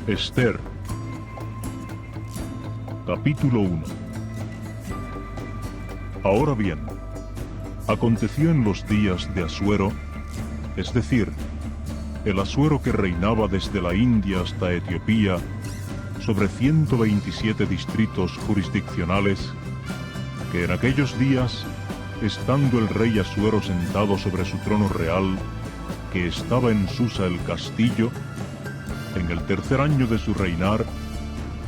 Esther, capítulo 1. Ahora bien, aconteció en los días de Asuero, es decir, el Asuero que reinaba desde la India hasta Etiopía, sobre 127 distritos jurisdiccionales, que en aquellos días, estando el rey Asuero sentado sobre su trono real, que estaba en Susa el castillo, en el tercer año de su reinar,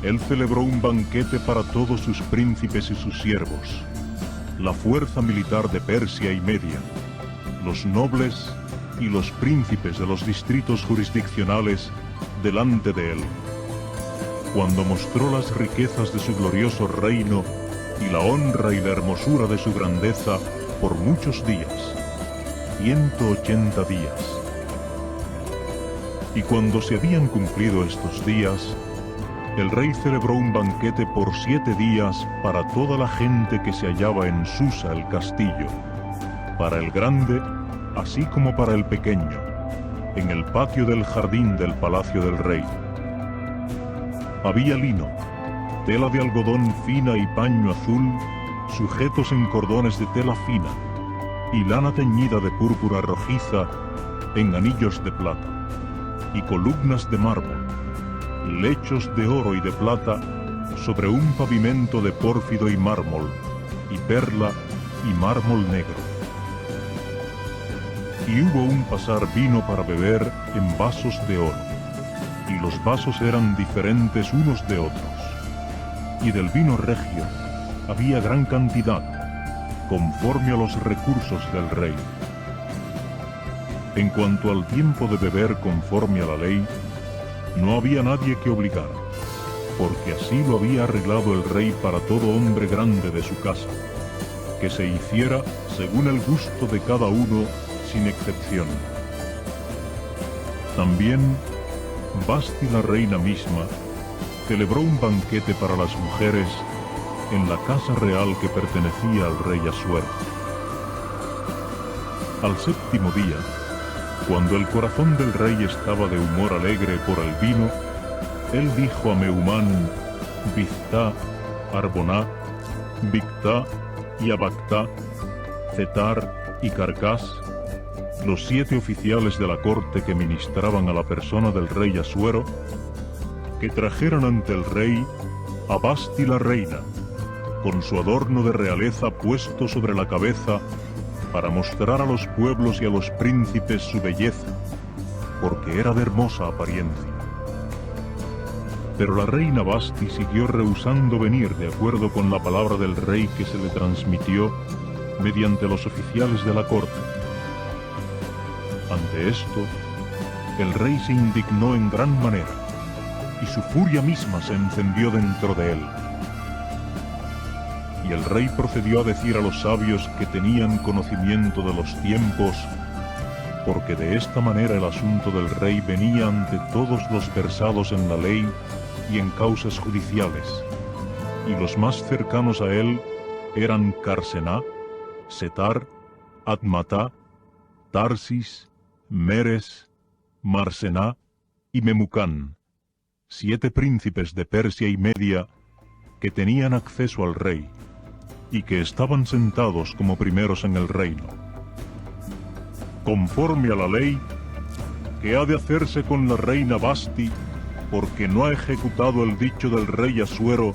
él celebró un banquete para todos sus príncipes y sus siervos, la fuerza militar de Persia y Media, los nobles y los príncipes de los distritos jurisdiccionales delante de él, cuando mostró las riquezas de su glorioso reino y la honra y la hermosura de su grandeza por muchos días, 180 días. Y cuando se habían cumplido estos días, el rey celebró un banquete por 7 días para toda la gente que se hallaba en Susa el castillo, para el grande, así como para el pequeño, en el patio del jardín del palacio del rey. Había lino, tela de algodón fina y paño azul, sujetos en cordones de tela fina, y lana teñida de púrpura rojiza en anillos de plata, y columnas de mármol, lechos de oro y de plata sobre un pavimento de pórfido y mármol, y perla y mármol negro. Y hubo un pasar vino para beber en vasos de oro, y los vasos eran diferentes unos de otros, y del vino regio había gran cantidad, conforme a los recursos del rey. En cuanto al tiempo de beber conforme a la ley, no había nadie que obligara, porque así lo había arreglado el rey para todo hombre grande de su casa, que se hiciera según el gusto de cada uno, sin excepción. También Vasti, la reina misma, celebró un banquete para las mujeres en la casa real que pertenecía al rey Asuero. Al séptimo día, cuando el corazón del rey estaba de humor alegre por el vino, él dijo a Meumán, Biztá, Arboná, Bigtá y Abactá, Cetar y Carcás, los 7 oficiales de la corte que ministraban a la persona del rey Asuero, que trajeran ante el rey a Vasti la reina, con su adorno de realeza puesto sobre la cabeza, para mostrar a los pueblos y a los príncipes su belleza, porque era de hermosa apariencia. Pero la reina Vasti siguió rehusando venir de acuerdo con la palabra del rey que se le transmitió mediante los oficiales de la corte. Ante esto, el rey se indignó en gran manera, y su furia misma se encendió dentro de él. Y el rey procedió a decir a los sabios que tenían conocimiento de los tiempos, porque de esta manera el asunto del rey venía ante todos los versados en la ley y en causas judiciales, y los más cercanos a él eran Carsená, Setar, Admatá, Tarsis, Meres, Marsená y Memucán, 7 príncipes de Persia y Media que tenían acceso al rey, y que estaban sentados como primeros en el reino. Conforme a la ley, ¿qué ha de hacerse con la reina Vasti, porque no ha ejecutado el dicho del rey Asuero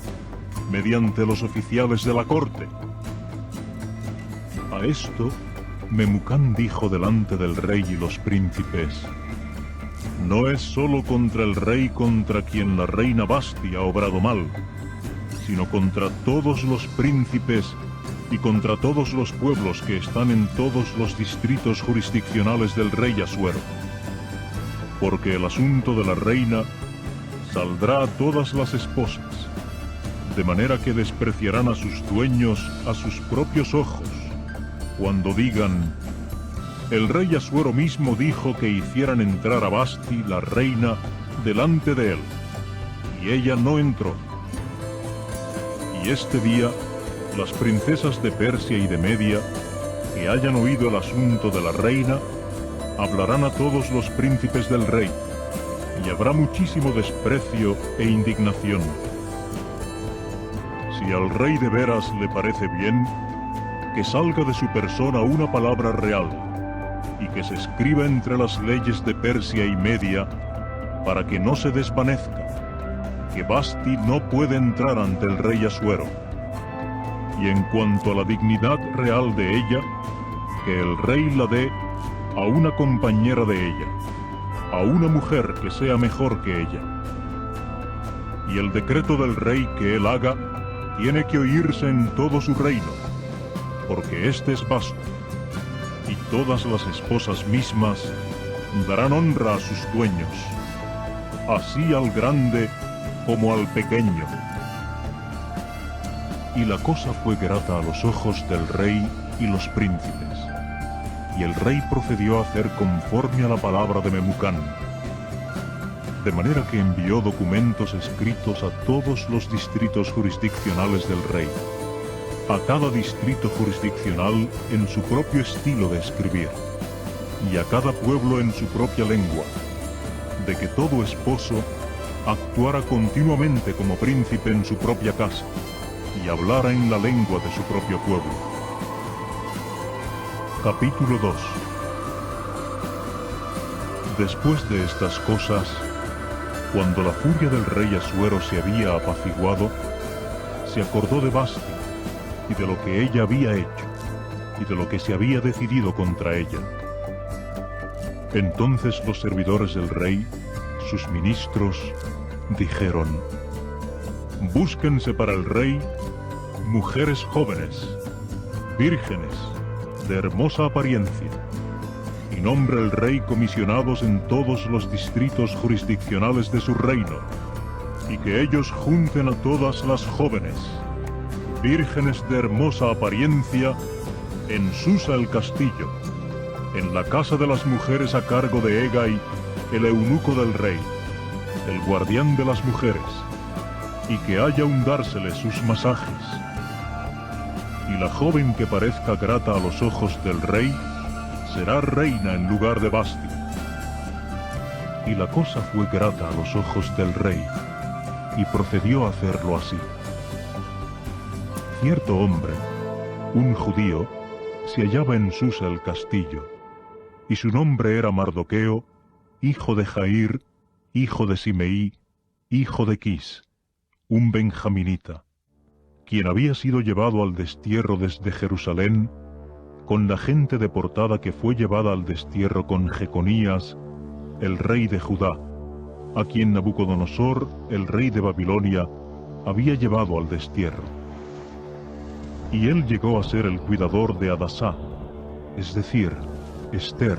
mediante los oficiales de la corte? A esto, Memucán dijo delante del rey y los príncipes, no es sólo contra el rey contra quien la reina Vasti ha obrado mal, sino contra todos los príncipes y contra todos los pueblos que están en todos los distritos jurisdiccionales del rey Asuero. Porque el asunto de la reina saldrá a todas las esposas, de manera que despreciarán a sus dueños a sus propios ojos, cuando digan, el rey Asuero mismo dijo que hicieran entrar a Vasti, la reina, delante de él, y ella no entró. Y este día, las princesas de Persia y de Media, que hayan oído el asunto de la reina, hablarán a todos los príncipes del rey, y habrá muchísimo desprecio e indignación. Si al rey de veras le parece bien, que salga de su persona una palabra real, y que se escriba entre las leyes de Persia y Media, para que no se desvanezca, que Vasti no puede entrar ante el rey Asuero. Y en cuanto a la dignidad real de ella, que el rey la dé a una compañera de ella, a una mujer que sea mejor que ella. Y el decreto del rey que él haga tiene que oírse en todo su reino, porque este es vasto, y todas las esposas mismas darán honra a sus dueños, así al grande como al pequeño. Y la cosa fue grata a los ojos del rey y los príncipes, y el rey procedió a hacer conforme a la palabra de Memucán, de manera que envió documentos escritos a todos los distritos jurisdiccionales del rey, a cada distrito jurisdiccional en su propio estilo de escribir, y a cada pueblo en su propia lengua, de que todo esposo actuara continuamente como príncipe en su propia casa, y hablara en la lengua de su propio pueblo. Capítulo 2. Después de estas cosas, cuando la furia del rey Asuero se había apaciguado, se acordó de Vasti, y de lo que ella había hecho, y de lo que se había decidido contra ella. Entonces los servidores del rey, sus ministros, dijeron: búsquense para el rey mujeres jóvenes, vírgenes, de hermosa apariencia, y nombre el rey comisionados en todos los distritos jurisdiccionales de su reino, y que ellos junten a todas las jóvenes, vírgenes de hermosa apariencia, en Susa el castillo, en la casa de las mujeres a cargo de Hegai, el eunuco del rey, el guardián de las mujeres, y que haya un dárseles sus masajes. Y la joven que parezca grata a los ojos del rey, será reina en lugar de Vasti. Y la cosa fue grata a los ojos del rey, y procedió a hacerlo así. Cierto hombre, un judío, se hallaba en Susa el castillo, y su nombre era Mardoqueo, hijo de Jair, hijo de Simeí, hijo de Quis, un benjaminita, quien había sido llevado al destierro desde Jerusalén, con la gente deportada que fue llevada al destierro con Jeconías, el rey de Judá, a quien Nabucodonosor, el rey de Babilonia, había llevado al destierro. Y él llegó a ser el cuidador de Adasá, es decir, Ester,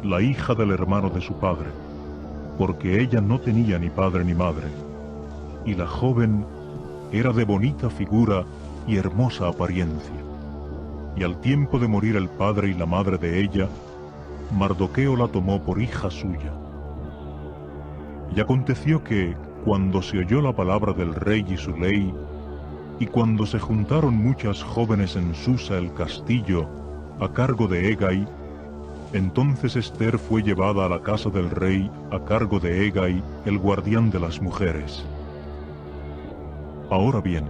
la hija del hermano de su padre, porque ella no tenía ni padre ni madre, y la joven era de bonita figura y hermosa apariencia. Y al tiempo de morir el padre y la madre de ella, Mardoqueo la tomó por hija suya. Y aconteció que, cuando se oyó la palabra del rey y su ley, y cuando se juntaron muchas jóvenes en Susa el castillo, a cargo de Hegai, entonces Ester fue llevada a la casa del rey a cargo de Hegai, el guardián de las mujeres. Ahora bien,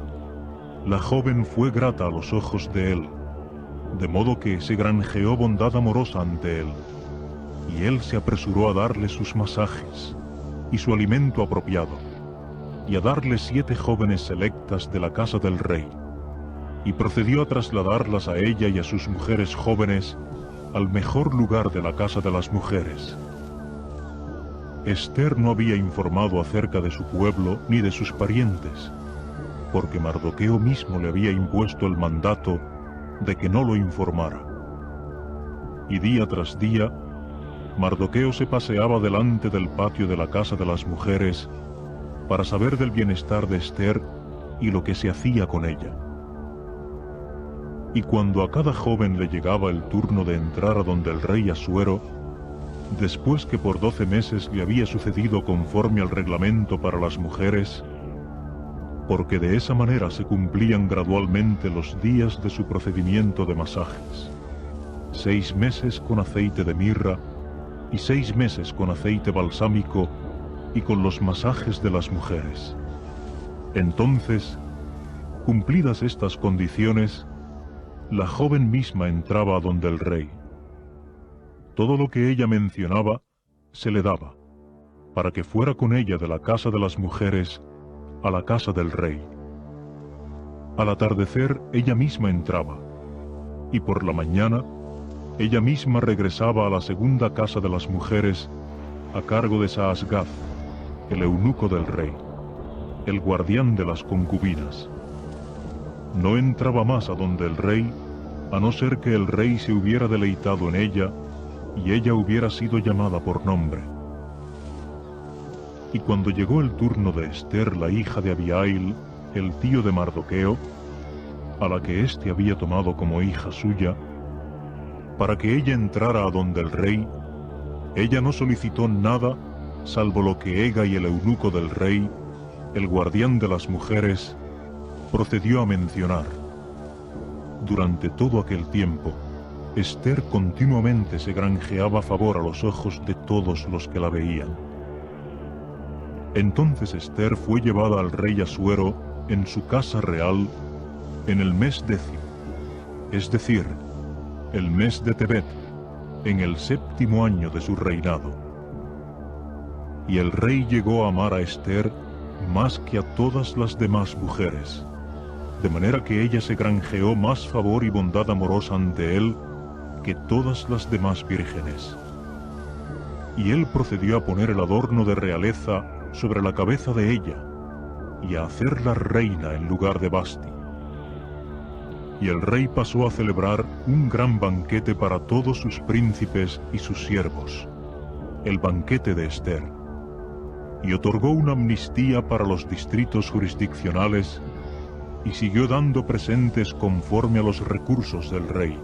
la joven fue grata a los ojos de él, de modo que se granjeó bondad amorosa ante él, y él se apresuró a darle sus masajes y su alimento apropiado, y a darle 7 jóvenes selectas de la casa del rey, y procedió a trasladarlas a ella y a sus mujeres jóvenes al mejor lugar de la casa de las mujeres. Ester no había informado acerca de su pueblo ni de sus parientes, porque Mardoqueo mismo le había impuesto el mandato de que no lo informara. Y día tras día, Mardoqueo se paseaba delante del patio de la casa de las mujeres para saber del bienestar de Ester y lo que se hacía con ella. Y cuando a cada joven le llegaba el turno de entrar a donde el rey Asuero, después que por 12 meses le había sucedido conforme al reglamento para las mujeres, porque de esa manera se cumplían gradualmente los días de su procedimiento de masajes, 6 meses con aceite de mirra y 6 meses con aceite balsámico y con los masajes de las mujeres. Entonces, cumplidas estas condiciones, la joven misma entraba a donde el rey. Todo lo que ella mencionaba se le daba, para que fuera con ella de la casa de las mujeres a la casa del rey. Al atardecer ella misma entraba, y por la mañana ella misma regresaba a la segunda casa de las mujeres a cargo de Saasgaz, el eunuco del rey, el guardián de las concubinas. No entraba más a donde el rey, a no ser que el rey se hubiera deleitado en ella y ella hubiera sido llamada por nombre. Y cuando llegó el turno de Ester, la hija de Abihail, el tío de Mardoqueo, a la que éste había tomado como hija suya, para que ella entrara a donde el rey, ella no solicitó nada salvo lo que Hegai, el eunuco del rey, el guardián de las mujeres, procedió a mencionar. Durante todo aquel tiempo, Ester continuamente se granjeaba favor a los ojos de todos los que la veían. Entonces Ester fue llevada al rey Asuero en su casa real en el mes 10, es decir, el mes de Tebet, en el 7º año de su reinado. Y el rey llegó a amar a Ester más que a todas las demás mujeres, de manera que ella se granjeó más favor y bondad amorosa ante él que todas las demás vírgenes. Y él procedió a poner el adorno de realeza sobre la cabeza de ella, y a hacerla reina en lugar de Basti. Y el rey pasó a celebrar un gran banquete para todos sus príncipes y sus siervos, el banquete de Ester, y otorgó una amnistía para los distritos jurisdiccionales, y siguió dando presentes conforme a los recursos del rey.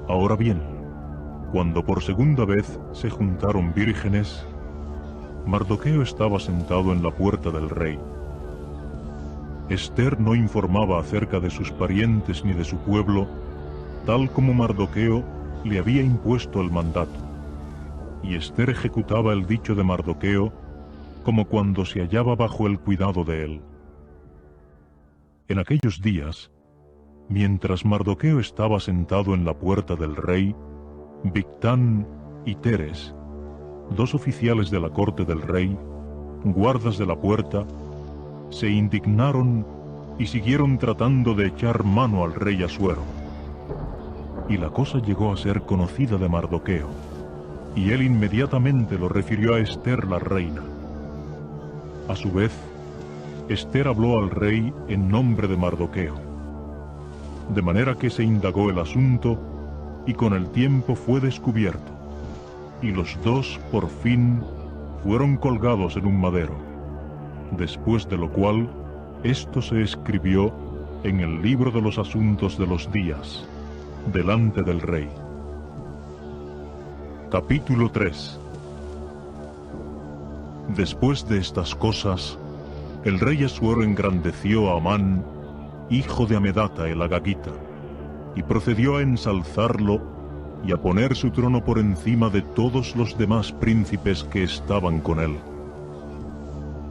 Ahora bien, cuando por segunda vez se juntaron vírgenes, Mardoqueo estaba sentado en la puerta del rey. Ester no informaba acerca de sus parientes ni de su pueblo, tal como Mardoqueo le había impuesto el mandato, y Ester ejecutaba el dicho de Mardoqueo como cuando se hallaba bajo el cuidado de él. En aquellos días, mientras Mardoqueo estaba sentado en la puerta del rey, Bigtán y Teres, 2 oficiales de la corte del rey, guardas de la puerta, se indignaron y siguieron tratando de echar mano al rey Asuero. Y la cosa llegó a ser conocida de Mardoqueo, y él inmediatamente lo refirió a Ester la reina. A su vez, Ester habló al rey en nombre de Mardoqueo, de manera que se indagó el asunto y con el tiempo fue descubierto, y los 2 por fin fueron colgados en un madero, después de lo cual esto se escribió en el libro de los asuntos de los días, delante del rey. Capítulo 3. Después de estas cosas, el rey Asuero engrandeció a Amán, hijo de Amedata el agagita, y procedió a ensalzarlo y a poner su trono por encima de todos los demás príncipes que estaban con él.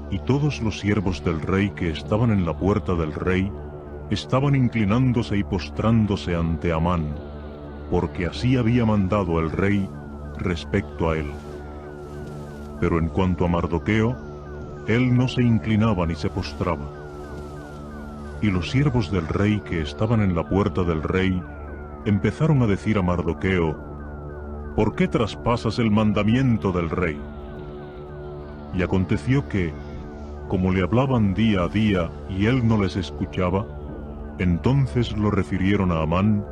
Y todos los siervos del rey que estaban en la puerta del rey estaban inclinándose y postrándose ante Amán, porque así había mandado el rey respecto a él. Pero en cuanto a Mardoqueo, él no se inclinaba ni se postraba. Y los siervos del rey que estaban en la puerta del rey empezaron a decir a Mardoqueo: ¿por qué traspasas el mandamiento del rey? Y aconteció que, como le hablaban día a día y él no les escuchaba, entonces lo refirieron a Amán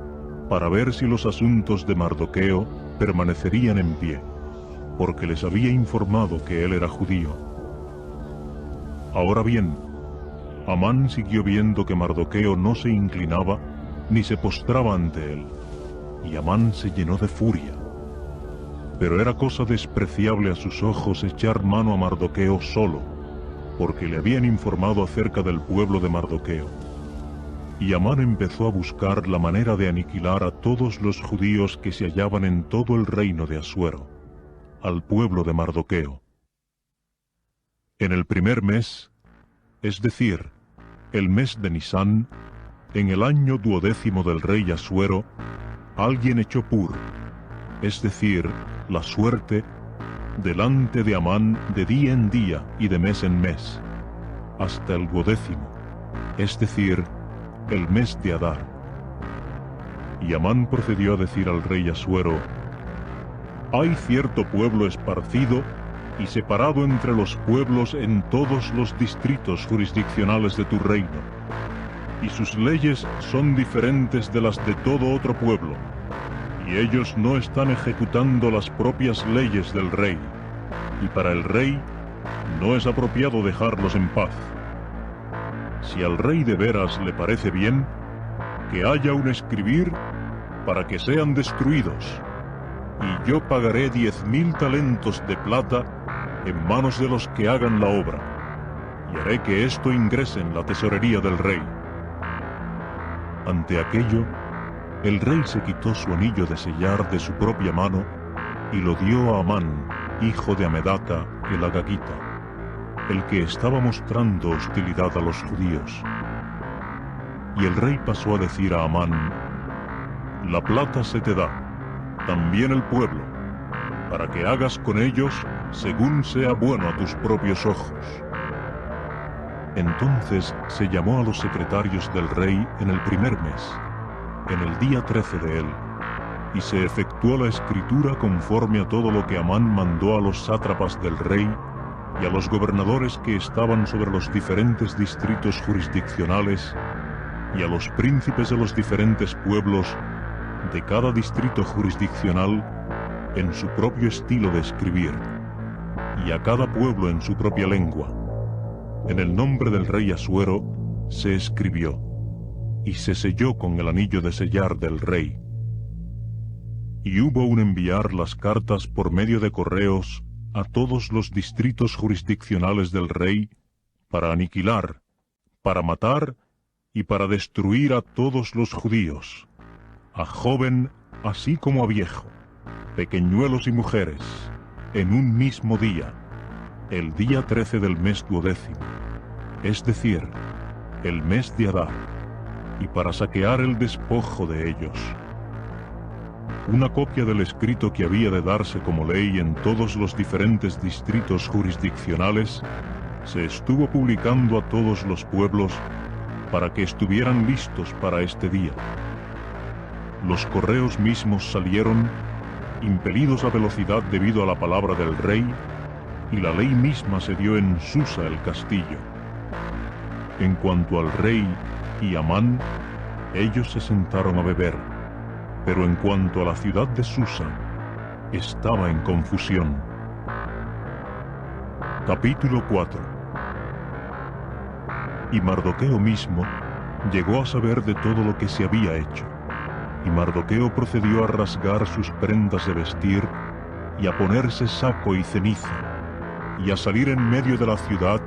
para ver si los asuntos de Mardoqueo permanecerían en pie, porque les había informado que él era judío. Ahora bien, Amán siguió viendo que Mardoqueo no se inclinaba ni se postraba ante él, y Amán se llenó de furia. Pero era cosa despreciable a sus ojos echar mano a Mardoqueo solo, porque le habían informado acerca del pueblo de Mardoqueo. Y Amán empezó a buscar la manera de aniquilar a todos los judíos que se hallaban en todo el reino de Asuero, al pueblo de Mardoqueo. En el primer mes, es decir, el mes de Nisán, en el año 12º del rey Asuero, alguien echó pur, es decir, la suerte, delante de Amán de día en día y de mes en mes, hasta el 12º, es decir, el mes de Adar. Y Amán procedió a decir al rey Asuero: hay cierto pueblo esparcido y separado entre los pueblos en todos los distritos jurisdiccionales de tu reino, y sus leyes son diferentes de las de todo otro pueblo, y ellos no están ejecutando las propias leyes del rey, y para el rey no es apropiado dejarlos en paz. Si al rey de veras le parece bien, que haya un escribir para que sean destruidos, y yo pagaré 10,000 talentos de plata en manos de los que hagan la obra, y haré que esto ingrese en la tesorería del rey. Ante aquello, el rey se quitó su anillo de sellar de su propia mano y lo dio a Amán, hijo de Amedata, el agagita, el que estaba mostrando hostilidad a los judíos. Y el rey pasó a decir a Amán: la plata se te da, también el pueblo, para que hagas con ellos según sea bueno a tus propios ojos. Entonces se llamó a los secretarios del rey en el primer mes, en el día 13 de él, y se efectuó la escritura conforme a todo lo que Amán mandó a los sátrapas del rey y a los gobernadores que estaban sobre los diferentes distritos jurisdiccionales, y a los príncipes de los diferentes pueblos de cada distrito jurisdiccional en su propio estilo de escribir, y a cada pueblo en su propia lengua. En el nombre del rey Asuero se escribió, y se selló con el anillo de sellar del rey. Y hubo un enviar las cartas por medio de correos a todos los distritos jurisdiccionales del rey, para aniquilar, para matar y para destruir a todos los judíos, a joven así como a viejo, pequeñuelos y mujeres, en un mismo día, el día 13 del mes 12º, es decir, el mes de Adar, y para saquear el despojo de ellos. Una copia del escrito que había de darse como ley en todos los diferentes distritos jurisdiccionales se estuvo publicando a todos los pueblos para que estuvieran listos para este día. Los correos mismos salieron, impelidos a velocidad debido a la palabra del rey, y la ley misma se dio en Susa el castillo. En cuanto al rey y Amán, ellos se sentaron a beber, pero en cuanto a la ciudad de Susa, estaba en confusión. Capítulo 4. Y Mardoqueo mismo llegó a saber de todo lo que se había hecho, y Mardoqueo procedió a rasgar sus prendas de vestir, y a ponerse saco y ceniza, y a salir en medio de la ciudad,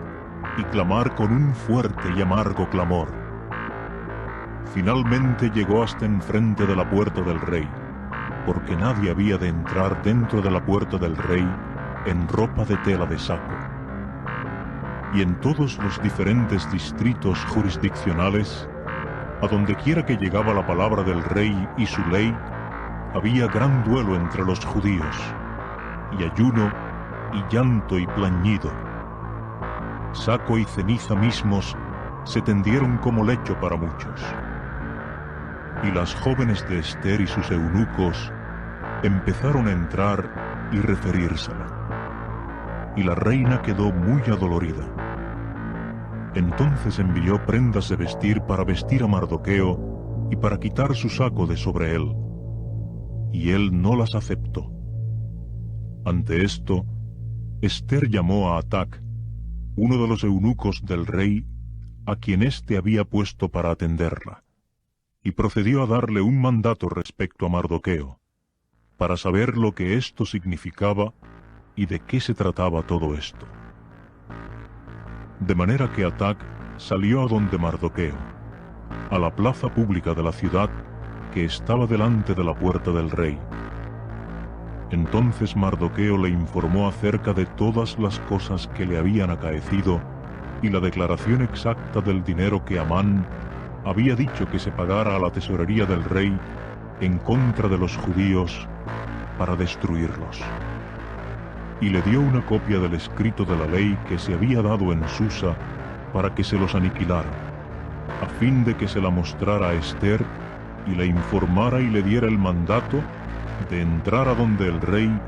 y clamar con un fuerte y amargo clamor. Finalmente llegó hasta enfrente de la puerta del rey, porque nadie había de entrar dentro de la puerta del rey en ropa de tela de saco. Y en todos los diferentes distritos jurisdiccionales, a donde quiera que llegaba la palabra del rey y su ley, había gran duelo entre los judíos, y ayuno, y llanto y plañido. Saco y ceniza mismos se tendieron como lecho para muchos. Y las jóvenes de Ester y sus eunucos empezaron a entrar y referírsela. Y la reina quedó muy adolorida. Entonces envió prendas de vestir para vestir a Mardoqueo y para quitar su saco de sobre él. Y él no las aceptó. Ante esto, Ester llamó a Atac, uno de los eunucos del rey, a quien éste había puesto para atenderla, y procedió a darle un mandato respecto a Mardoqueo, para saber lo que esto significaba y de qué se trataba todo esto. De manera que Atac salió a donde Mardoqueo, a la plaza pública de la ciudad que estaba delante de la puerta del rey. Entonces Mardoqueo le informó acerca de todas las cosas que le habían acaecido y la declaración exacta del dinero que Amán había dicho que se pagara a la tesorería del rey en contra de los judíos para destruirlos. Y le dio una copia del escrito de la ley que se había dado en Susa para que se los aniquilara, a fin de que se la mostrara a Ester y le informara y le diera el mandato de entrar a donde el rey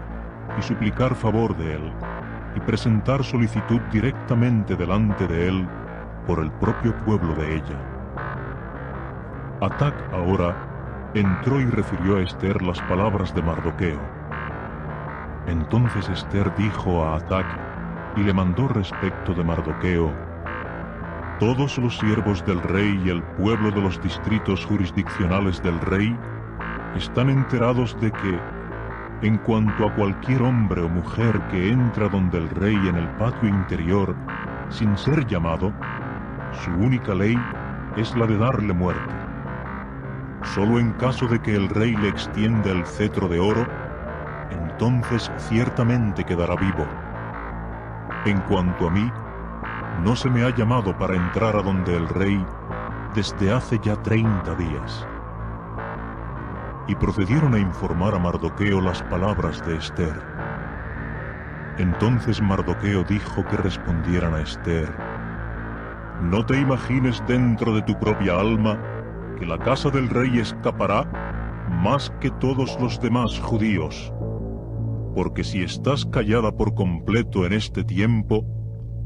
y suplicar favor de él, y presentar solicitud directamente delante de él por el propio pueblo de ella. Atac ahora entró y refirió a Ester las palabras de Mardoqueo. Entonces Ester dijo a Atac y le mandó respecto de Mardoqueo: todos los siervos del rey y el pueblo de los distritos jurisdiccionales del rey están enterados de que, en cuanto a cualquier hombre o mujer que entra donde el rey en el patio interior sin ser llamado, su única ley es la de darle muerte. Solo en caso de que el rey le extienda el cetro de oro, entonces ciertamente quedará vivo. En cuanto a mí, no se me ha llamado para entrar a donde el rey desde hace ya 30 días. Y procedieron a informar a Mardoqueo las palabras de Ester. Entonces Mardoqueo dijo que respondieran a Ester: no te imagines dentro de tu propia alma que la casa del rey escapará más que todos los demás judíos, porque si estás callada por completo en este tiempo,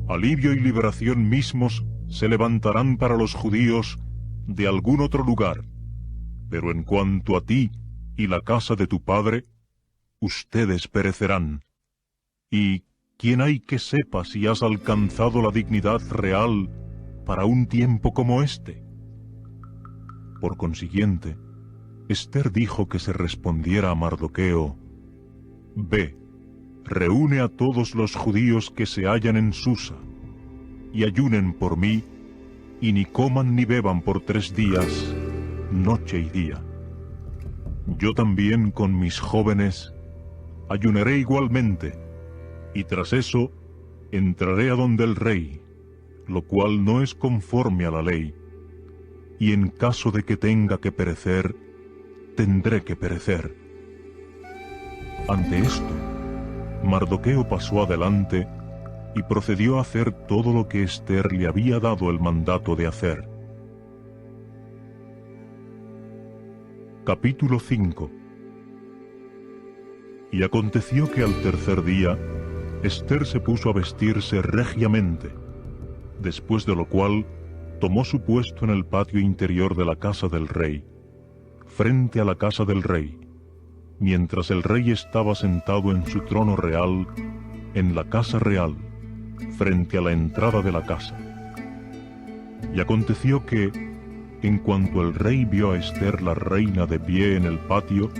alivio y liberación mismos se levantarán para los judíos de algún otro lugar. Pero en cuanto a ti y la casa de tu padre, ustedes perecerán. ¿Y quién hay que sepa si has alcanzado la dignidad real para un tiempo como este? Por consiguiente, Ester dijo que se respondiera a Mardoqueo: ve, reúne a todos los judíos que se hallan en Susa, y ayunen por mí, y ni coman ni beban por 3 días, noche y día. Yo también con mis jóvenes ayunaré igualmente, y tras eso entraré a donde el rey, lo cual no es conforme a la ley, y en caso de que tenga que perecer, tendré que perecer. Ante esto, Mardoqueo pasó adelante y procedió a hacer todo lo que Ester le había dado el mandato de hacer. Capítulo 5. Y aconteció que al tercer día, Ester se puso a vestirse regiamente, después de lo cual tomó su puesto en el patio interior de la casa del rey, frente a la casa del rey, mientras el rey estaba sentado en su trono real, en la casa real, frente a la entrada de la casa. Y aconteció que, en cuanto el rey vio a Ester la reina de pie en el patio,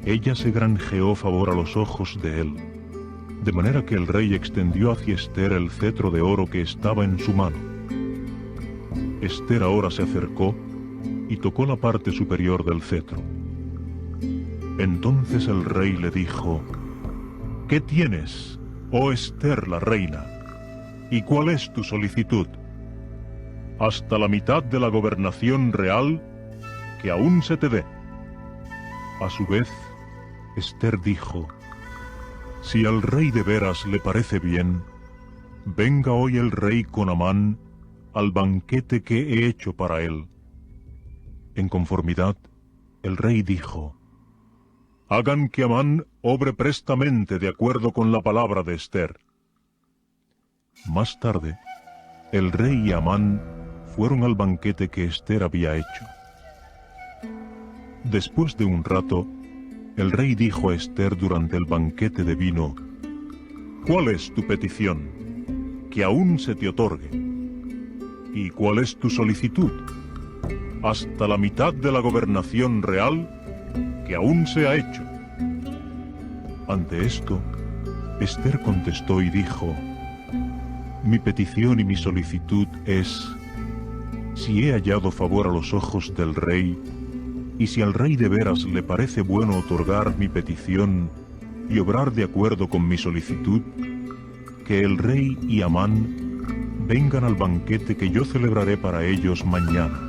ella se granjeó favor a los ojos de él, de manera que el rey extendió hacia Ester el cetro de oro que estaba en su mano. Ester ahora se acercó y tocó la parte superior del cetro. Entonces el rey le dijo: ¿qué tienes, oh Ester la reina? ¿Y cuál es tu solicitud? Hasta la mitad de la gobernación real, que aún se te dé. A su vez, Ester dijo: si al rey de veras le parece bien, venga hoy el rey con Amán al banquete que he hecho para él. En conformidad, el rey dijo: hagan que Amán obre prestamente de acuerdo con la palabra de Ester. Más tarde, el rey y Amán fueron al banquete que Ester había hecho. Después de un rato, el rey dijo a Ester durante el banquete de vino: ¿cuál es tu petición? Que aún se te otorgue. ¿Y cuál es tu solicitud? Hasta la mitad de la gobernación real, que aún se ha hecho. Ante esto, Ester contestó y dijo: mi petición y mi solicitud es, si he hallado favor a los ojos del rey, y si al rey de veras le parece bueno otorgar mi petición y obrar de acuerdo con mi solicitud, que el rey y Amán vengan al banquete que yo celebraré para ellos mañana,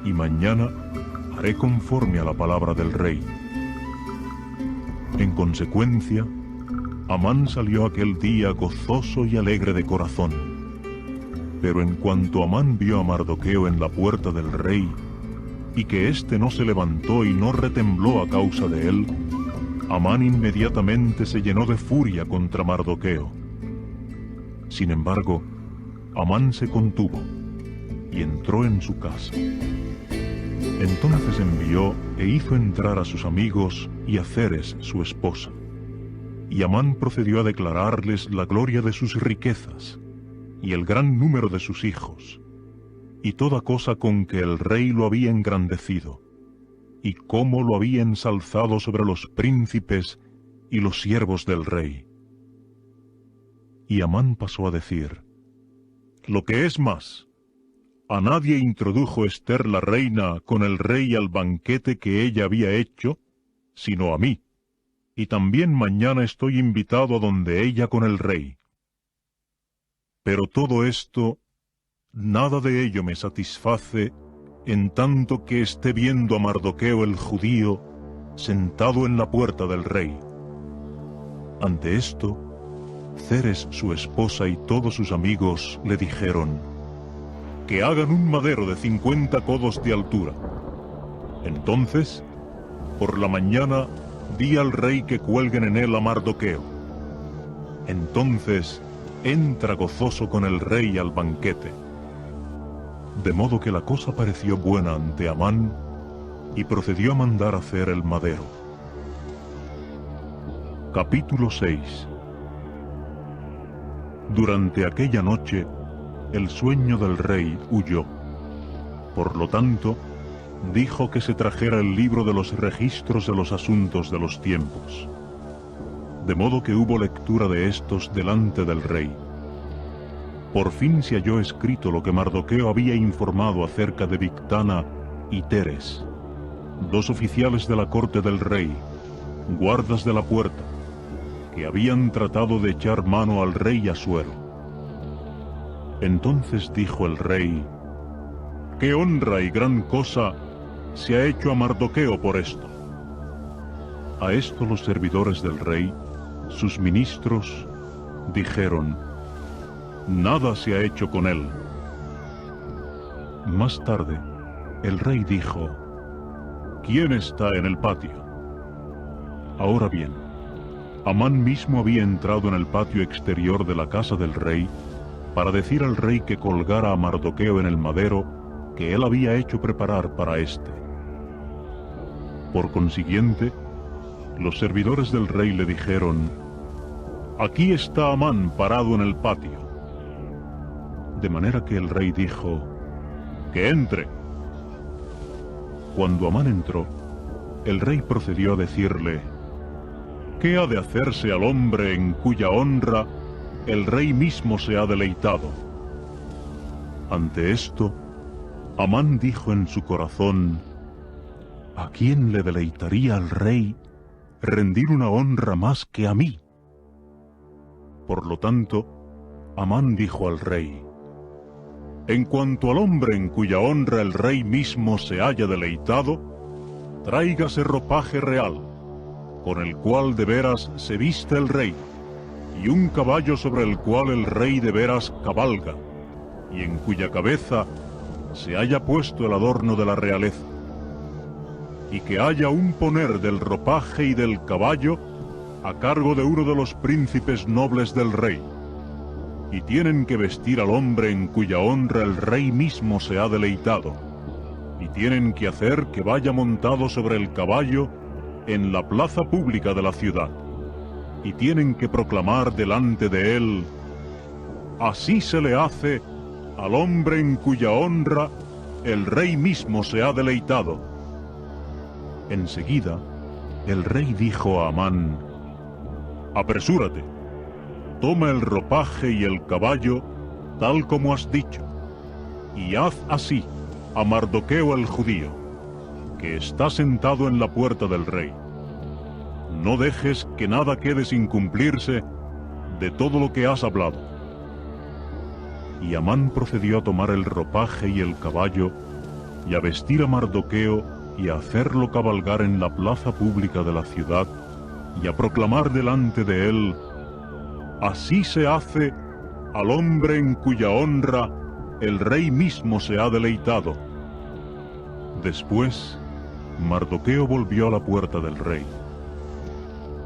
y mañana haré conforme a la palabra del rey. En consecuencia, Amán salió aquel día gozoso y alegre de corazón. Pero en cuanto Amán vio a Mardoqueo en la puerta del rey, y que éste no se levantó y no retembló a causa de él, Amán inmediatamente se llenó de furia contra Mardoqueo. Sin embargo, Amán se contuvo y entró en su casa. Entonces envió e hizo entrar a sus amigos y a Zeres, su esposa. Y Amán procedió a declararles la gloria de sus riquezas, y el gran número de sus hijos, y toda cosa con que el rey lo había engrandecido, y cómo lo había ensalzado sobre los príncipes y los siervos del rey. Y Amán pasó a decir: lo que es más, a nadie introdujo Ester la reina con el rey al banquete que ella había hecho, sino a mí, y también mañana estoy invitado a donde ella con el rey. Pero todo esto, nada de ello me satisface, en tanto que esté viendo a Mardoqueo el judío sentado en la puerta del rey. Ante esto, Zeres su esposa y todos sus amigos le dijeron: que hagan un madero de 50 codos de altura. Entonces, por la mañana, di al rey que cuelguen en él a Mardoqueo. Entonces entra gozoso con el rey al banquete. De modo que la cosa pareció buena ante Amán, y procedió a mandar hacer el madero. Capítulo 6. Durante aquella noche, el sueño del rey huyó. Por lo tanto, dijo que se trajera el libro de los registros de los asuntos de los tiempos. De modo que hubo lectura de estos delante del rey. Por fin se halló escrito lo que Mardoqueo había informado acerca de Bigtana y Teres, dos oficiales de la corte del rey, guardas de la puerta, que habían tratado de echar mano al rey Asuero. Entonces dijo el rey: «¿Qué honra y gran cosa se ha hecho a Mardoqueo por esto?» A esto los servidores del rey, sus ministros, dijeron: «Nada se ha hecho con él». Más tarde, el rey dijo: «¿Quién está en el patio?» Ahora bien, Amán mismo había entrado en el patio exterior de la casa del rey para decir al rey que colgara a Mardoqueo en el madero que él había hecho preparar para éste. Por consiguiente, los servidores del rey le dijeron: «Aquí está Amán parado en el patio». De manera que el rey dijo: «Que entre». Cuando Amán entró, el rey procedió a decirle: «¿Qué ha de hacerse al hombre en cuya honra el rey mismo se ha deleitado?» Ante esto, Amán dijo en su corazón: «¿A quién le deleitaría al rey rendir una honra más que a mí?» Por lo tanto, Amán dijo al rey: «En cuanto al hombre en cuya honra el rey mismo se haya deleitado, tráigase ropaje real, con el cual de veras se viste el rey, y un caballo sobre el cual el rey de veras cabalga, y en cuya cabeza se haya puesto el adorno de la realeza, y que haya un poner del ropaje y del caballo a cargo de uno de los príncipes nobles del rey, y tienen que vestir al hombre en cuya honra el rey mismo se ha deleitado, y tienen que hacer que vaya montado sobre el caballo en la plaza pública de la ciudad, y tienen que proclamar delante de él: «Así se le hace al hombre en cuya honra el rey mismo se ha deleitado. Enseguida, el rey dijo a Amán: apresúrate, toma el ropaje y el caballo, tal como has dicho, y haz así a Mardoqueo el judío, que está sentado en la puerta del rey. No dejes que nada quede sin cumplirse de todo lo que has hablado. Y Amán procedió a tomar el ropaje y el caballo, y a vestir a Mardoqueo, y a hacerlo cabalgar en la plaza pública de la ciudad, y a proclamar delante de él: así se hace al hombre en cuya honra el rey mismo se ha deleitado. Después, Mardoqueo volvió a la puerta del rey.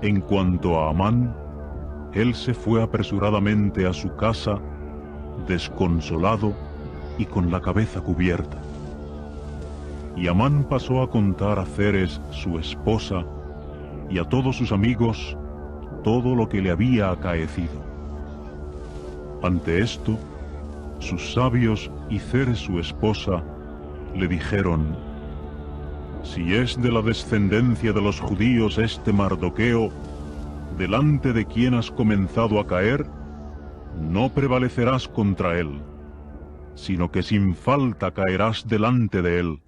En cuanto a Amán, él se fue apresuradamente a su casa, desconsolado y con la cabeza cubierta. Y Amán pasó a contar a Ceres, su esposa, y a todos sus amigos todo lo que le había acaecido. Ante esto, sus sabios y Ceres, su esposa, le dijeron: si es de la descendencia de los judíos este Mardoqueo, delante de quien has comenzado a caer, no prevalecerás contra él, sino que sin falta caerás delante de él.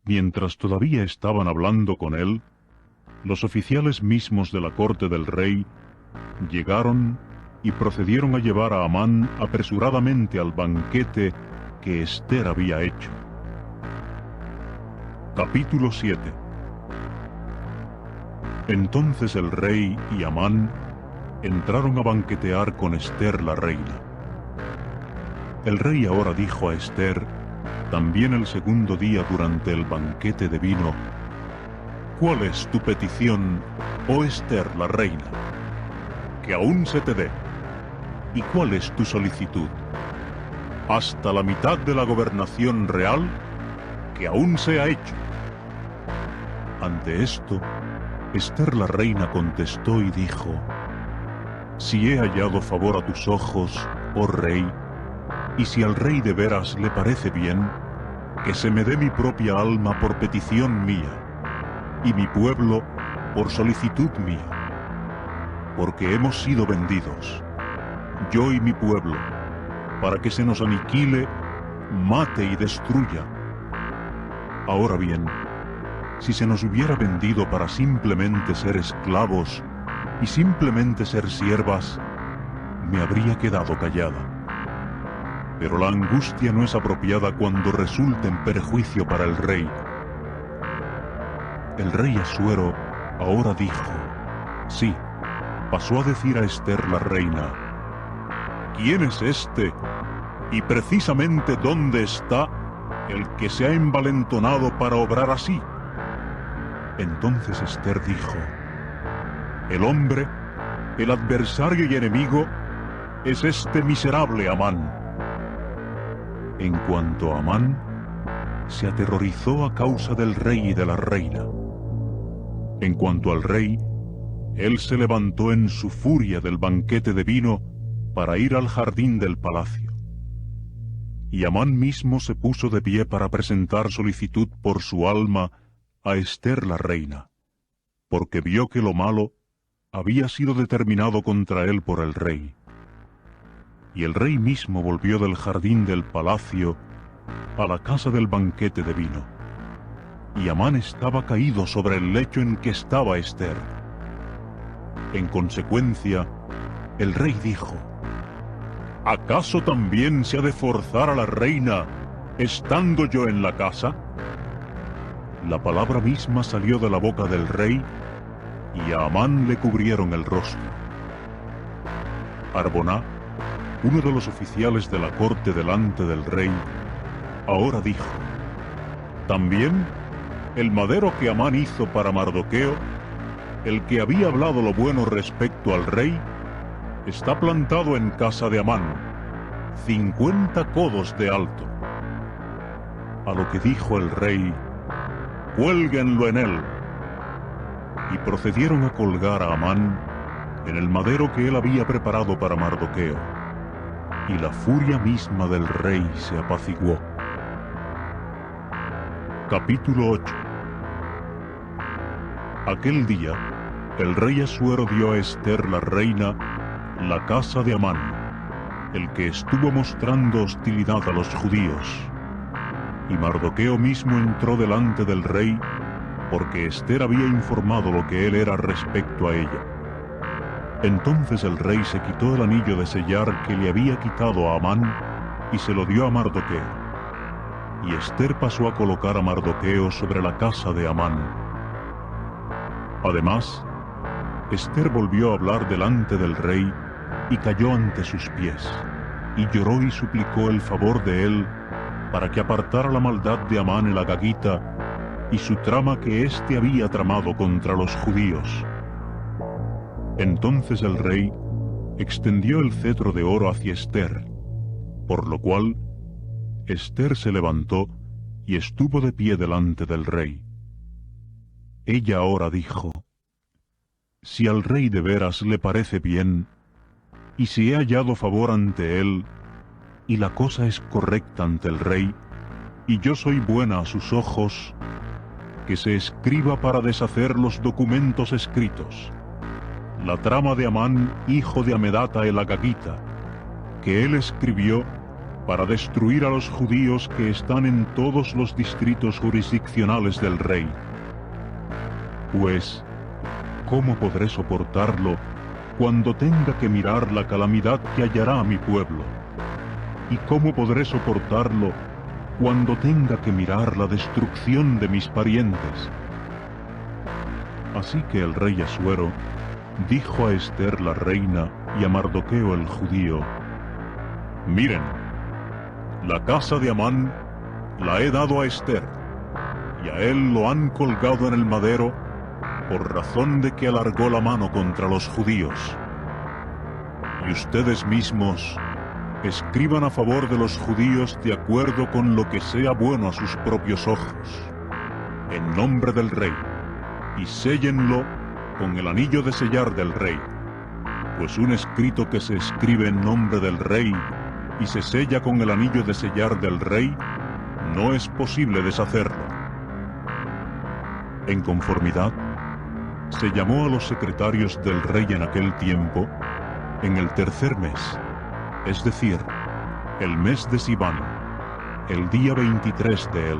Mientras todavía estaban hablando con él, los oficiales mismos de la corte del rey llegaron y procedieron a llevar a Amán apresuradamente al banquete que Ester había hecho. Capítulo 7. Entonces el rey y Amán entraron a banquetear con Ester la reina. El rey ahora dijo a Ester, también el segundo día durante el banquete de vino: ¿cuál es tu petición, oh Ester la reina? Que aún se te dé. ¿Y cuál es tu solicitud? Hasta la mitad de la gobernación real, que aún sea hecho. Ante esto, Ester la reina contestó y dijo: si he hallado favor a tus ojos, oh rey, y si al rey de veras le parece bien, que se me dé mi propia alma por petición mía, y mi pueblo por solicitud mía, porque hemos sido vendidos, yo y mi pueblo, para que se nos aniquile, mate y destruya. Ahora bien, si se nos hubiera vendido para simplemente ser esclavos y simplemente ser siervas, me habría quedado callada. Pero la angustia no es apropiada cuando resulta en perjuicio para el rey. El rey Asuero ahora dijo: sí, pasó a decir a Ester la reina: ¿quién es este? Y precisamente ¿dónde está el que se ha envalentonado para obrar así? Entonces Ester dijo: el hombre, el adversario y enemigo, es este miserable Amán. En cuanto a Amán, se aterrorizó a causa del rey y de la reina. En cuanto al rey, él se levantó en su furia del banquete de vino para ir al jardín del palacio. Y Amán mismo se puso de pie para presentar solicitud por su alma a Ester la reina, porque vio que lo malo había sido determinado contra él por el rey. Y el rey mismo volvió del jardín del palacio a la casa del banquete de vino. Y Amán estaba caído sobre el lecho en que estaba Ester. En consecuencia, el rey dijo: ¿acaso también se ha de forzar a la reina estando yo en la casa? La palabra misma salió de la boca del rey, y a Amán le cubrieron el rostro. Arboná, uno de los oficiales de la corte delante del rey, ahora dijo: también el madero que Amán hizo para Mardoqueo, el que había hablado lo bueno respecto al rey, está plantado en casa de Amán, 50 codos de alto. A lo que dijo el rey: cuélguenlo en él. Y procedieron a colgar a Amán en el madero que él había preparado para Mardoqueo. y la furia misma del rey se apaciguó. Capítulo 8. Aquel día, el rey Asuero dio a Ester la reina la casa de Amán, el que estuvo mostrando hostilidad a los judíos. Y Mardoqueo mismo entró delante del rey, porque Ester había informado lo que él era respecto a ella. Entonces el rey se quitó el anillo de sellar que le había quitado a Amán y se lo dio a Mardoqueo. Y Ester pasó a colocar a Mardoqueo sobre la casa de Amán. Además, Ester volvió a hablar delante del rey y cayó ante sus pies, y lloró y suplicó el favor de él para que apartara la maldad de Amán el agagita y su trama que éste había tramado contra los judíos. Entonces el rey extendió el cetro de oro hacia Ester, por lo cual Ester se levantó y estuvo de pie delante del rey. Ella ahora dijo: si al rey de veras le parece bien, y si he hallado favor ante él, y la cosa es correcta ante el rey, y yo soy buena a sus ojos, que se escriba para deshacer los documentos escritos, la trama de Amán, hijo de Amedata el agagita, que él escribió para destruir a los judíos que están en todos los distritos jurisdiccionales del rey. Pues, ¿cómo podré soportarlo cuando tenga que mirar la calamidad que hallará a mi pueblo? ¿Y cómo podré soportarlo cuando tenga que mirar la destrucción de mis parientes? Así que el rey Asuero dijo a Ester la reina y a Mardoqueo el judío: miren, la casa de Amán la he dado a Ester, y a él lo han colgado en el madero por razón de que alargó la mano contra los judíos. Y ustedes mismos escriban a favor de los judíos de acuerdo con lo que sea bueno a sus propios ojos, en nombre del rey, y séllenlo con el anillo de sellar del rey, pues un escrito que se escribe en nombre del rey y se sella con el anillo de sellar del rey, no es posible deshacerlo. En conformidad, se llamó a los secretarios del rey en aquel tiempo, en el tercer mes, es decir, el mes de Sibán, el día 23 de él,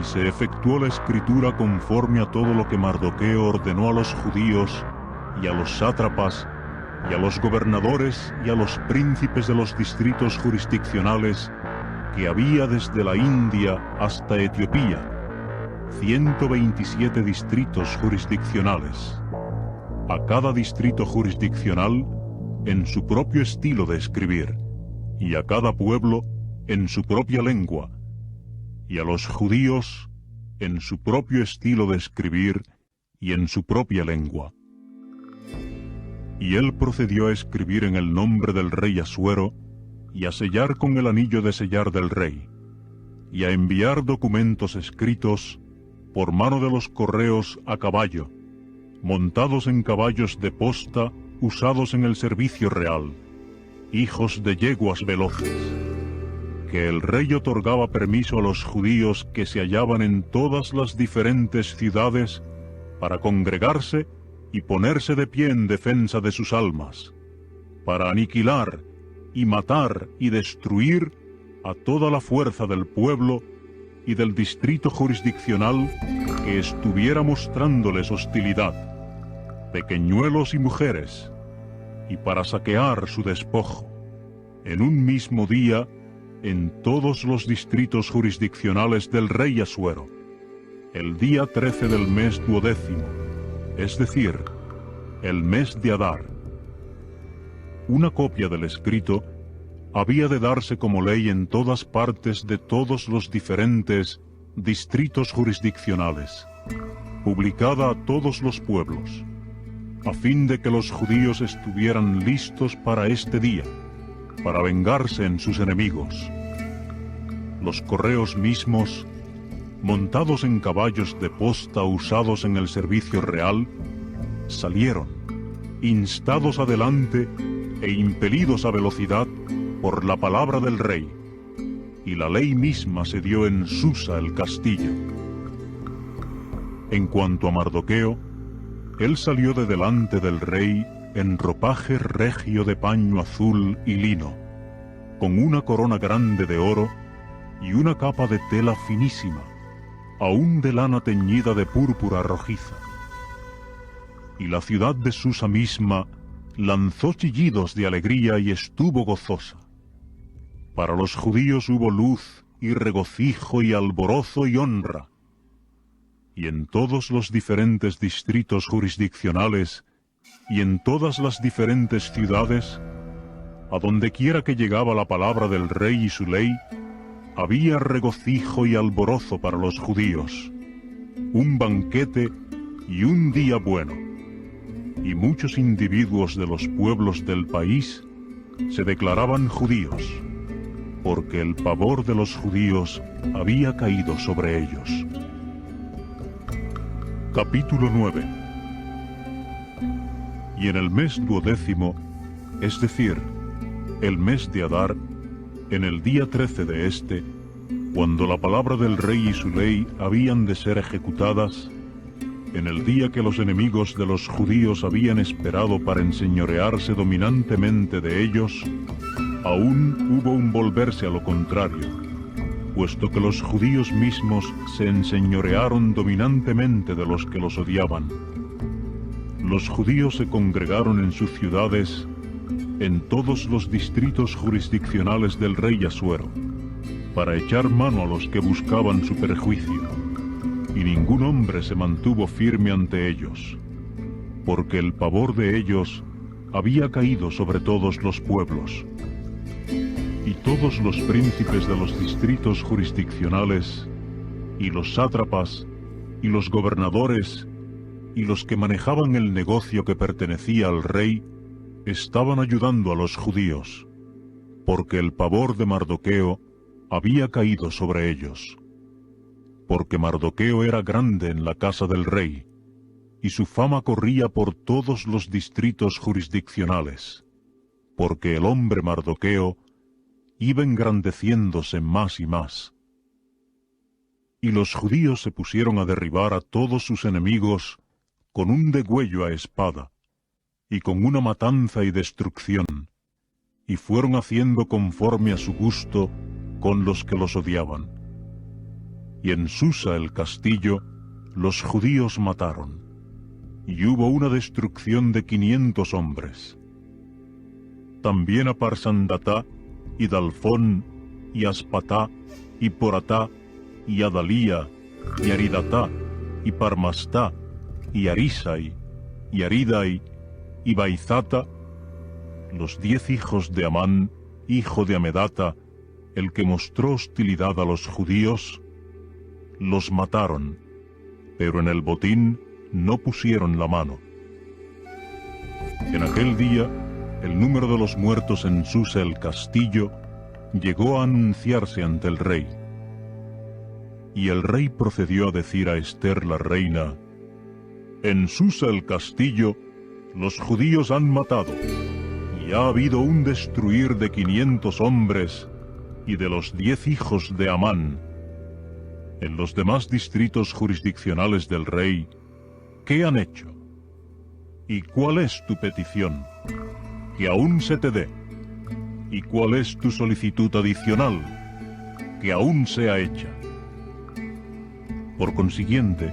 y se efectuó la escritura conforme a todo lo que Mardoqueo ordenó a los judíos y a los sátrapas y a los gobernadores y a los príncipes de los distritos jurisdiccionales que había desde la India hasta Etiopía, 127 distritos jurisdiccionales, a cada distrito jurisdiccional en su propio estilo de escribir, y a cada pueblo en su propia lengua, y a los judíos en su propio estilo de escribir y en su propia lengua. Y él procedió a escribir en el nombre del rey Asuero, y a sellar con el anillo de sellar del rey, y a enviar documentos escritos por mano de los correos a caballo, montados en caballos de posta usados en el servicio real, hijos de yeguas veloces, que el rey otorgaba permiso a los judíos que se hallaban en todas las diferentes ciudades para congregarse y ponerse de pie en defensa de sus almas, para aniquilar y matar y destruir a toda la fuerza del pueblo y del distrito jurisdiccional que estuviera mostrándoles hostilidad, pequeñuelos y mujeres, y para saquear su despojo, en un mismo día, en todos los distritos jurisdiccionales del rey Asuero, el día 13 del mes 12º, es decir, el mes de Adar. Una copia del escrito había de darse como ley en todas partes de todos los diferentes distritos jurisdiccionales, publicada a todos los pueblos, a fin de que los judíos estuvieran listos para este día, para vengarse en sus enemigos. Los correos mismos, montados en caballos de posta usados en el servicio real, salieron, instados adelante e impelidos a velocidad por la palabra del rey, y la ley misma se dio en Susa el castillo. En cuanto a Mardoqueo, él salió de delante del rey en ropaje regio de paño azul y lino, con una corona grande de oro y una capa de tela finísima, aún de lana teñida de púrpura rojiza. Y la ciudad de Susa misma lanzó chillidos de alegría y estuvo gozosa. Para los judíos hubo luz y regocijo y alborozo y honra. Y en todos los diferentes distritos jurisdiccionales y en todas las diferentes ciudades, a donde quiera que llegaba la palabra del rey y su ley, había regocijo y alborozo para los judíos, un banquete y un día bueno. Y muchos individuos de los pueblos del país se declaraban judíos, porque el pavor de los judíos había caído sobre ellos. Capítulo 9. Y en el mes 12º, es decir, el mes de Adar, en el día 13 de este, cuando la palabra del rey y su ley habían de ser ejecutadas, en el día que los enemigos de los judíos habían esperado para enseñorearse dominantemente de ellos, aún hubo un volverse a lo contrario, puesto que los judíos mismos se enseñorearon dominantemente de los que los odiaban. Los judíos se congregaron en sus ciudades, en todos los distritos jurisdiccionales del rey Asuero, para echar mano a los que buscaban su perjuicio, y ningún hombre se mantuvo firme ante ellos, porque el pavor de ellos había caído sobre todos los pueblos. Y todos los príncipes de los distritos jurisdiccionales, y los sátrapas, y los gobernadores, y los que manejaban el negocio que pertenecía al rey, estaban ayudando a los judíos, porque el pavor de Mardoqueo había caído sobre ellos. Porque Mardoqueo era grande en la casa del rey, y su fama corría por todos los distritos jurisdiccionales, porque el hombre Mardoqueo iba engrandeciéndose más y más. Y los judíos se pusieron a derribar a todos sus enemigos con un degüello a espada, y con una matanza y destrucción, y fueron haciendo conforme a su gusto con los que los odiaban. Y en Susa el castillo los judíos mataron, y hubo una destrucción de 500 hombres. También a Parsandatá, y Dalfón, y Aspatá, y Poratá, y Adalía, y Aridatá, y Parmastá, y Arisai, y Aridai, y Baizata, los 10 hijos de Amán, hijo de Amedata, el que mostró hostilidad a los judíos, los mataron, pero en el botín no pusieron la mano. En aquel día, el número de los muertos en Susa el castillo llegó a anunciarse ante el rey. Y el rey procedió a decir a Ester la reina: en Susa el castillo los judíos han matado, y ha habido un destruir de 500 hombres y de los 10 hijos de Amán. En los demás distritos jurisdiccionales del rey, ¿qué han hecho? ¿Y cuál es tu petición? Que aún se te dé. ¿Y cuál es tu solicitud adicional? Que aún sea hecha. Por consiguiente,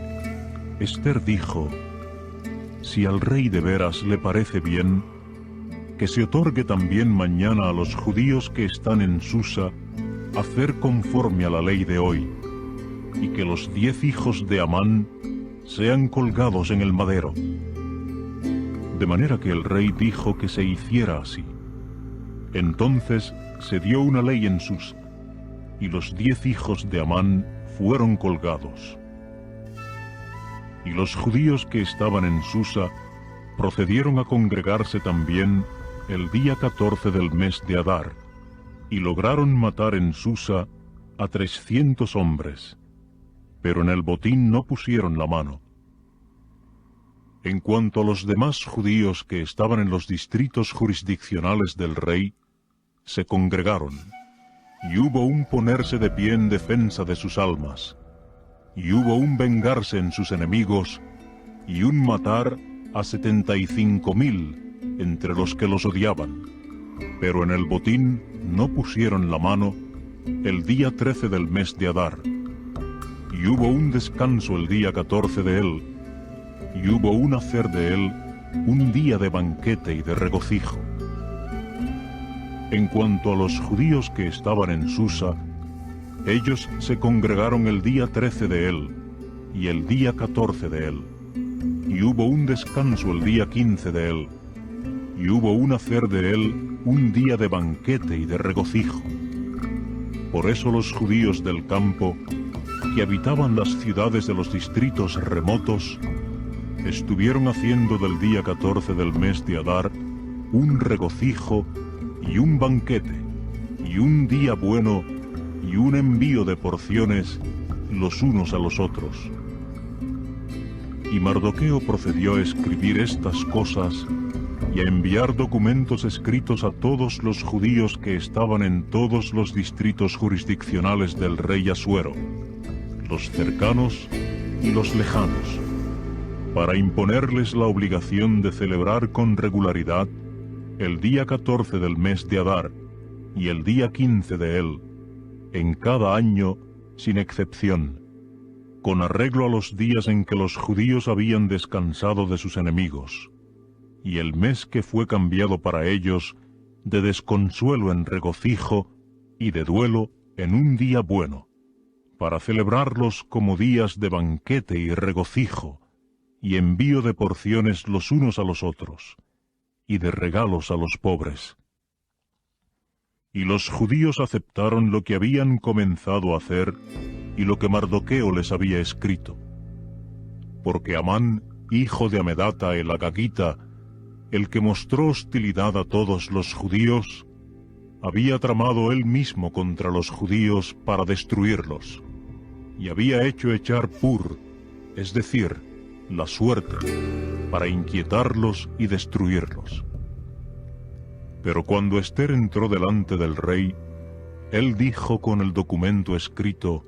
Ester dijo: si al rey de veras le parece bien, que se otorgue también mañana a los judíos que están en Susa hacer conforme a la ley de hoy, y que los 10 hijos de Amán sean colgados en el madero. De manera que el rey dijo que se hiciera así. Entonces se dio una ley en Susa, y los 10 hijos de Amán fueron colgados. Y los judíos que estaban en Susa procedieron a congregarse también el día 14 del mes de Adar, y lograron matar en Susa a 300 hombres, pero en el botín no pusieron la mano. En cuanto a los demás judíos que estaban en los distritos jurisdiccionales del rey, se congregaron, y hubo un ponerse de pie en defensa de sus almas, y hubo un vengarse en sus enemigos, y un matar a 75,000 entre los que los odiaban. Pero en el botín no pusieron la mano el día 13 del mes de Adar, y hubo un descanso el día 14 de él, y hubo un hacer de él un día de banquete y de regocijo. En cuanto a los judíos que estaban en Susa, ellos se congregaron el día 13 de él, y el día 14 de él, y hubo un descanso el día 15 de él, y hubo un hacer de él un día de banquete y de regocijo. Por eso los judíos del campo, que habitaban las ciudades de los distritos remotos, estuvieron haciendo del día 14 del mes de Adar un regocijo y un banquete, y un día bueno, y un envío de porciones los unos a los otros. Y Mardoqueo procedió a escribir estas cosas y a enviar documentos escritos a todos los judíos que estaban en todos los distritos jurisdiccionales del rey Asuero, los cercanos y los lejanos, para imponerles la obligación de celebrar con regularidad el día 14 del mes de Adar y el día 15 de él, en cada año sin excepción, con arreglo a los días en que los judíos habían descansado de sus enemigos, y el mes que fue cambiado para ellos de desconsuelo en regocijo y de duelo en un día bueno, para celebrarlos como días de banquete y regocijo, y envío de porciones los unos a los otros, y de regalos a los pobres. Y los judíos aceptaron lo que habían comenzado a hacer y lo que Mardoqueo les había escrito. Porque Amán, hijo de Amedata el Agagita, el que mostró hostilidad a todos los judíos, había tramado él mismo contra los judíos para destruirlos, y había hecho echar pur, es decir, la suerte, para inquietarlos y destruirlos. Pero cuando Ester entró delante del rey, él dijo con el documento escrito,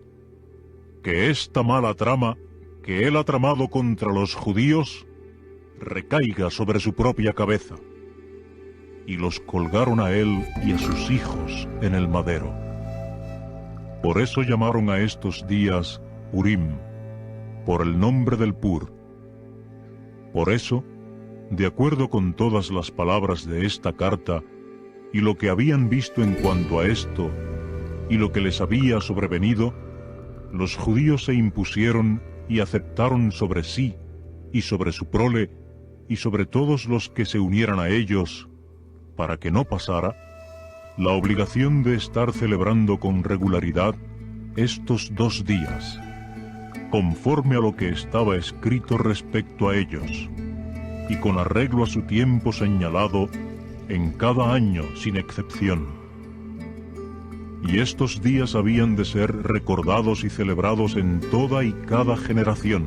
que esta mala trama que él ha tramado contra los judíos recaiga sobre su propia cabeza. Y los colgaron a él y a sus hijos en el madero. Por eso llamaron a estos días Purim, por el nombre del Pur. Por eso, de acuerdo con todas las palabras de esta carta, y lo que habían visto en cuanto a esto, y lo que les había sobrevenido, los judíos se impusieron y aceptaron sobre sí, y sobre su prole, y sobre todos los que se unieran a ellos, para que no pasara, la obligación de estar celebrando con regularidad estos 2 días, conforme a lo que estaba escrito respecto a ellos, y con arreglo a su tiempo señalado en cada año sin excepción. Y estos días habían de ser recordados y celebrados en toda y cada generación,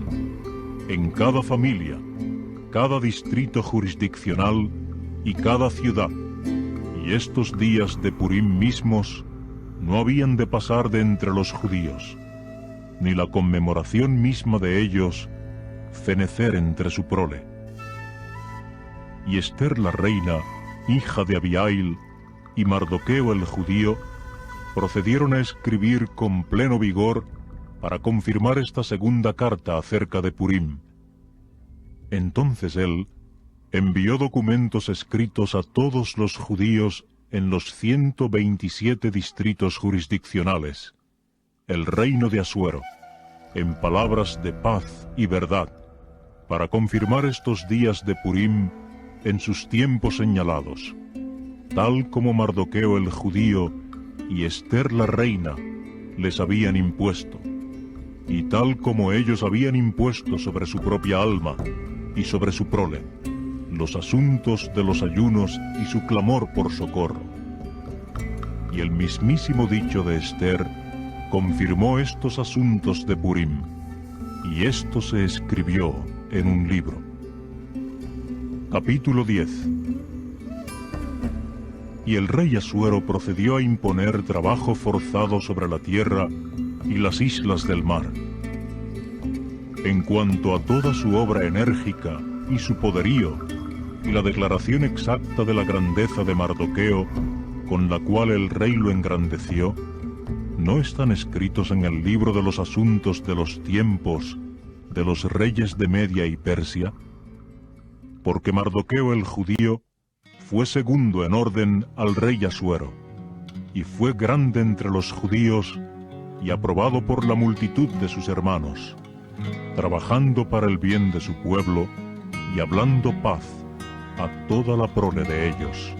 en cada familia, cada distrito jurisdiccional y cada ciudad, y estos días de Purim mismos no habían de pasar de entre los judíos, ni la conmemoración misma de ellos fenecer entre su prole. Y Ester la reina, hija de Abihail, y Mardoqueo el judío, procedieron a escribir con pleno vigor para confirmar esta segunda carta acerca de Purim. Entonces él envió documentos escritos a todos los judíos en los 127 distritos jurisdiccionales, el reino de Asuero, en palabras de paz y verdad, para confirmar estos días de Purim en sus tiempos señalados, tal como Mardoqueo el judío y Ester la reina les habían impuesto, y tal como ellos habían impuesto sobre su propia alma y sobre su prole, los asuntos de los ayunos y su clamor por socorro. Y el mismísimo dicho de Ester confirmó estos asuntos de Purim, y esto se escribió en un libro. Capítulo 10. Y el rey Asuero procedió a imponer trabajo forzado sobre la tierra y las islas del mar. En cuanto a toda su obra enérgica y su poderío, y la declaración exacta de la grandeza de Mardoqueo, con la cual el rey lo engrandeció, ¿no están escritos en el libro de los asuntos de los tiempos de los reyes de Media y Persia? Porque Mardoqueo el judío fue segundo en orden al rey Asuero, y fue grande entre los judíos y aprobado por la multitud de sus hermanos, trabajando para el bien de su pueblo y hablando paz a toda la prole de ellos.